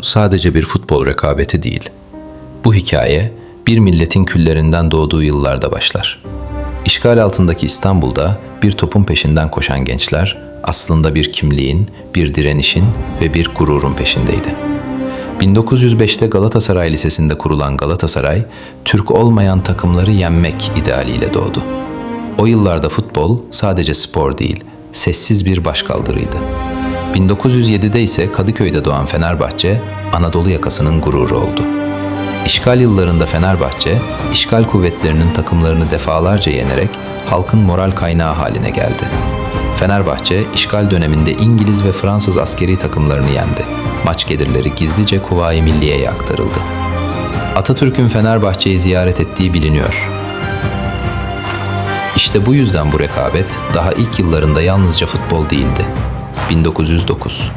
sadece bir futbol rekabeti değil. Bu hikaye bir milletin küllerinden doğduğu yıllarda başlar. İşgal altındaki İstanbul'da bir topun peşinden koşan gençler aslında bir kimliğin, bir direnişin ve bir gururun peşindeydi. 1905'te Galatasaray Lisesi'nde kurulan Galatasaray, Türk olmayan takımları yenmek idealiyle doğdu. O yıllarda futbol sadece spor değil, sessiz bir başkaldırıydı. 1907'de ise Kadıköy'de doğan Fenerbahçe, Anadolu yakasının gururu oldu. İşgal yıllarında Fenerbahçe, işgal kuvvetlerinin takımlarını defalarca yenerek halkın moral kaynağı haline geldi. Fenerbahçe, işgal döneminde İngiliz ve Fransız askeri takımlarını yendi. Maç gelirleri gizlice Kuvayi Milliye'ye aktarıldı. Atatürk'ün Fenerbahçe'yi ziyaret ettiği biliniyor. İşte bu yüzden bu rekabet daha ilk yıllarında yalnızca futbol değildi. 1909.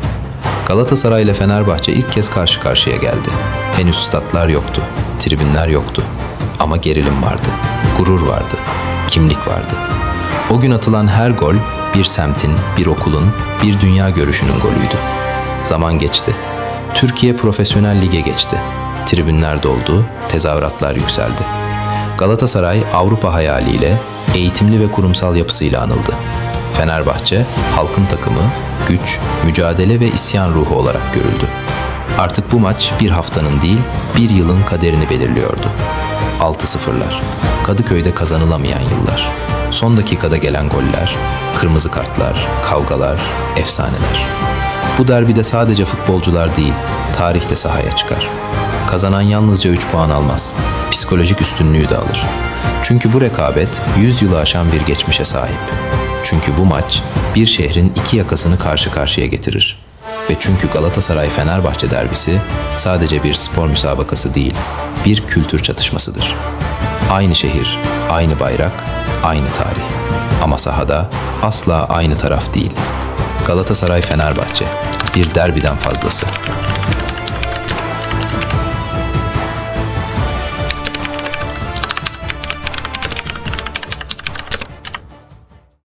Galatasaray ile Fenerbahçe ilk kez karşı karşıya geldi. Henüz statlar yoktu, tribünler yoktu. Ama gerilim vardı, gurur vardı, kimlik vardı. O gün atılan her gol bir semtin, bir okulun, bir dünya görüşünün golüydü. Zaman geçti. Türkiye Profesyonel Lig'e geçti. Tribünler doldu, tezahüratlar yükseldi. Galatasaray Avrupa hayaliyle, eğitimli ve kurumsal yapısıyla anıldı. Fenerbahçe, halkın takımı, güç, mücadele ve isyan ruhu olarak görüldü. Artık bu maç bir haftanın değil, bir yılın kaderini belirliyordu. 6-0'lar, Kadıköy'de kazanılamayan yıllar, son dakikada gelen goller, kırmızı kartlar, kavgalar, efsaneler. Bu derbide sadece futbolcular değil, tarih de sahaya çıkar. Kazanan yalnızca 3 puan almaz, psikolojik üstünlüğü de alır. Çünkü bu rekabet 100 yılı aşan bir geçmişe sahip. Çünkü bu maç bir şehrin iki yakasını karşı karşıya getirir. Ve çünkü Galatasaray-Fenerbahçe derbisi sadece bir spor müsabakası değil, bir kültür çatışmasıdır. Aynı şehir, aynı bayrak, aynı tarih. Ama sahada asla aynı taraf değil. Galatasaray-Fenerbahçe, bir derbiden fazlası.